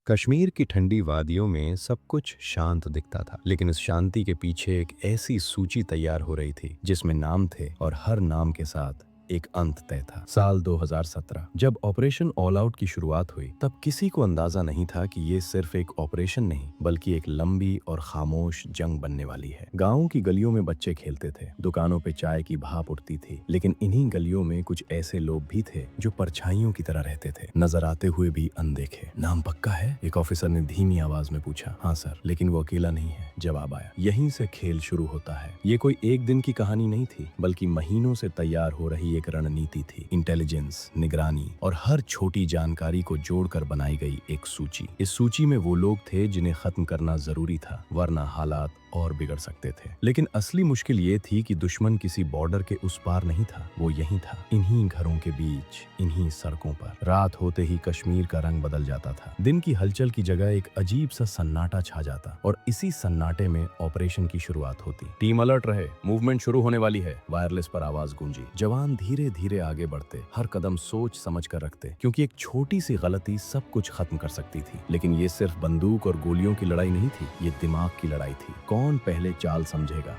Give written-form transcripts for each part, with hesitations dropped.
कश्मीर की ठंडी वादियों में सब कुछ शांत दिखता था, लेकिन इस शांति के पीछे एक ऐसी सूची तैयार हो रही थी जिसमें नाम थे और हर नाम के साथ एक अंत तय था। साल 2017 जब ऑपरेशन ऑल आउट की शुरुआत हुई, तब किसी को अंदाजा नहीं था कि ये सिर्फ एक ऑपरेशन नहीं बल्कि एक लंबी और खामोश जंग बनने वाली है। गाँव की गलियों में बच्चे खेलते थे, दुकानों पे चाय की भाप उठती थी, लेकिन इन्हीं गलियों में कुछ ऐसे लोग भी थे जो परछाइयों की तरह रहते थे, नजर आते हुए भी अनदेखे। नाम पक्का है? एक ऑफिसर ने धीमी आवाज में पूछा। हाँ सर, लेकिन वो अकेला नहीं है, जवाब आया। यहीं से खेल शुरू होता है। ये कोई एक दिन की कहानी नहीं थी, बल्कि महीनों से तैयार हो रही एक रणनीति थी। इंटेलिजेंस, निगरानी और हर छोटी जानकारी को जोड़कर बनाई गई एक सूची। इस सूची में वो लोग थे जिन्हें खत्म करना जरूरी था, वरना हालात और बिगड़ सकते थे। लेकिन असली मुश्किल ये थी कि दुश्मन किसी बॉर्डर के उस पार नहीं था, वो यहीं था, इन्हीं घरों के बीच, इन्हीं सड़कों पर। रात होते ही कश्मीर का रंग बदल जाता था। दिन की हलचल की जगह एक अजीब सा सन्नाटा छा जाता और इसी सन्नाटे में ऑपरेशन की शुरुआत होती। टीम अलर्ट रहे, मूवमेंट शुरू होने वाली है, वायरलेस पर आवाज गूंजी। जवान धीरे धीरे आगे बढ़ते, हर कदम सोच समझ कर रखते, क्योंकि एक छोटी सी गलती सब कुछ खत्म कर सकती थी। लेकिन ये सिर्फ बंदूक और गोलियों की लड़ाई नहीं थी, ये दिमाग की लड़ाई थी। कौन पहले चाल समझेगा,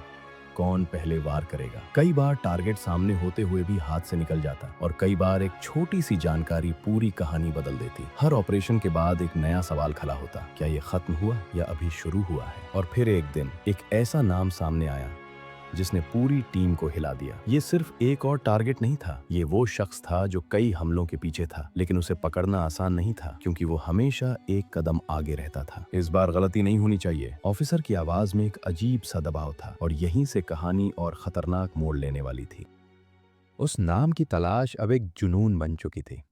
कौन पहले वार करेगा। कई बार टारगेट सामने होते हुए भी हाथ से निकल जाता और कई बार एक छोटी सी जानकारी पूरी कहानी बदल देती। हर ऑपरेशन के बाद एक नया सवाल खड़ा होता, क्या ये खत्म हुआ या अभी शुरू हुआ है? और फिर एक दिन एक ऐसा नाम सामने आया जिसने पूरी टीम को हिला दिया। ये सिर्फ एक और टारगेट नहीं था, ये वो शख्स था जो कई हमलों के पीछे था, लेकिन उसे पकड़ना आसान नहीं था, क्योंकि वो हमेशा एक कदम आगे रहता था। इस बार गलती नहीं होनी चाहिए, ऑफिसर की आवाज में एक अजीब सा दबाव था, और यहीं से कहानी और खतरनाक मोड़ लेने वाली थी। उस नाम की तलाश अब एक जुनून बन चुकी थी।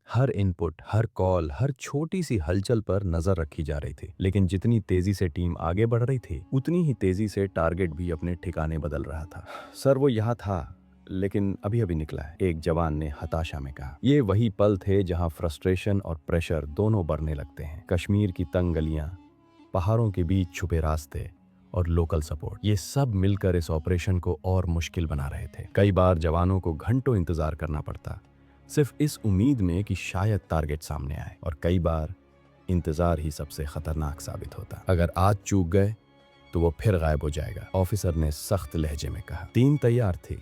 हर इनपुट, हर कॉल, हर छोटी सी हलचल पर नजर रखी जा रही थी। लेकिन जितनी तेजी से टीम आगे बढ़ रही थी, उतनी ही तेजी से टारगेट भी अपने ठिकाने बदल रहा था। सर, वो यहाँ था, लेकिन अभी अभी निकला है, एक जवान ने हताशा में कहा। ये वही पल थे जहाँ फ्रस्ट्रेशन और प्रेशर दोनों बढ़ने लगते हैं। कश्मीर की तंग गलियां, पहाड़ों के बीच छुपे रास्ते और लोकल सपोर्ट, ये सब मिलकर इस ऑपरेशन को और मुश्किल बना रहे थे। कई बार जवानों को घंटों इंतजार करना पड़ता, सिर्फ इस उम्मीद में कि शायद टारगेट सामने आए, और कई बार इंतजार ही सबसे खतरनाक साबित होता। अगर आज चूक गए तो वो फिर गायब हो जाएगा, ऑफिसर ने सख्त लहजे में कहा। टीम तैयार थी,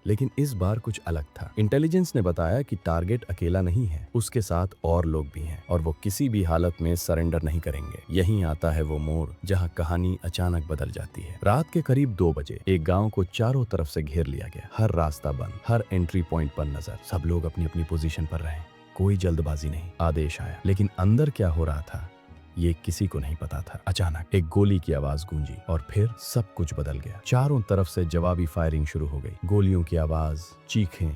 लेकिन इस बार कुछ अलग था। इंटेलिजेंस ने बताया कि टारगेट अकेला नहीं है, उसके साथ और लोग भी हैं, और वो किसी भी हालत में सरेंडर नहीं करेंगे। यहीं आता है वो मोड़ जहां कहानी अचानक बदल जाती है। रात के करीब 2 बजे एक गांव को चारों तरफ से घेर लिया गया। हर रास्ता बंद, हर एंट्री पॉइंट पर नजर। सब लोग अपनी अपनी पोजीशन पर रहे, कोई जल्दबाजी नहीं। आदेश आया, लेकिन अंदर क्या हो रहा था ये किसी को नहीं पता था। अचानक एक गोली की आवाज गूंजी और फिर सब कुछ बदल गया। चारों तरफ से जवाबी फायरिंग शुरू हो गई। गोलियों की आवाज, चीखें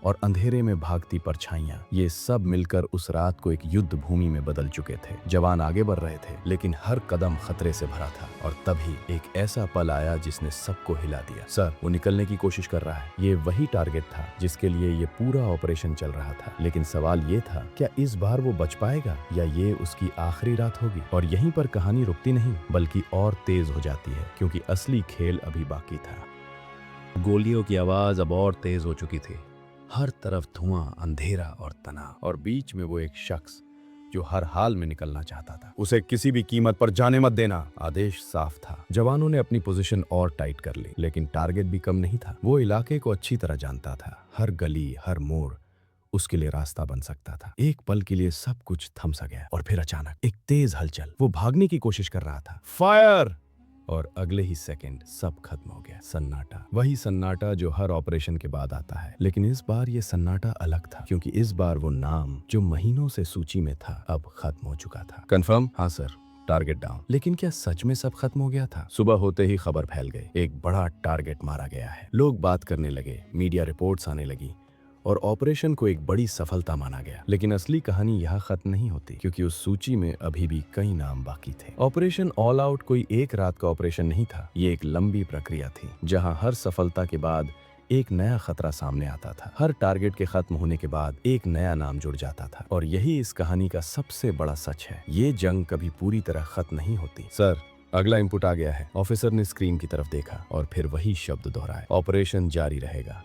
और अंधेरे में भागती परछाइयां, ये सब मिलकर उस रात को एक युद्ध भूमि में बदल चुके थे। जवान आगे बढ़ रहे थे, लेकिन हर कदम खतरे से भरा था। और तभी एक ऐसा पल आया जिसने सबको हिला दिया। सर, वो निकलने की कोशिश कर रहा है। ये वही टारगेट था जिसके लिए ये पूरा ऑपरेशन चल रहा था। लेकिन सवाल ये था, क्या इस बार वो बच पाएगा या ये उसकी आखिरी रात होगी? और यहीं पर कहानी रुकती नहीं, बल्कि और तेज हो जाती है, क्योंकि असली खेल अभी बाकी था। गोलियों की आवाज अब और तेज हो चुकी थी। हर तरफ धुआं, अंधेरा और तनाव, और बीच में वो एक शख्स जो हर हाल में निकलना चाहता था। उसे किसी भी कीमत पर जाने मत देना, आदेश साफ था। जवानों ने अपनी पोजीशन और टाइट कर ली, लेकिन टारगेट भी कम नहीं था। वो इलाके को अच्छी तरह जानता था, हर गली, हर मोड़ उसके लिए रास्ता बन सकता था। एक पल के लिए सब कुछ थम सा गया, और फिर अचानक एक तेज हलचल। वो भागने की कोशिश कर रहा था। फायर! और अगले ही सेकंड सब खत्म हो गया। सन्नाटा, वही सन्नाटा जो हर ऑपरेशन के बाद आता है। लेकिन इस बार ये सन्नाटा अलग था, क्योंकि इस बार वो नाम जो महीनों से सूची में था अब खत्म हो चुका था। कंफर्म? हाँ सर, टारगेट डाउन। लेकिन क्या सच में सब खत्म हो गया था? सुबह होते ही खबर फैल गई, एक बड़ा टारगेट मारा गया है। लोग बात करने लगे, मीडिया रिपोर्ट्स आने लगी, और ऑपरेशन को एक बड़ी सफलता माना गया। लेकिन असली कहानी यहाँ खत्म नहीं होती, क्योंकि उस सूची में अभी भी कई नाम बाकी थे। ऑपरेशन ऑल आउट कोई एक रात का ऑपरेशन नहीं था, ये एक लंबी प्रक्रिया थी, जहाँ हर सफलता के बाद एक नया खतरा सामने आता था। हर टारगेट के खत्म होने के बाद एक नया नाम जुड़ जाता था, और यही इस कहानी का सबसे बड़ा सच है। ये जंग कभी पूरी तरह खत्म नहीं होती। सर, अगला इनपुट आ गया है। ऑफिसर ने स्क्रीन की तरफ देखा और फिर वही शब्द दोहराए, ऑपरेशन जारी रहेगा।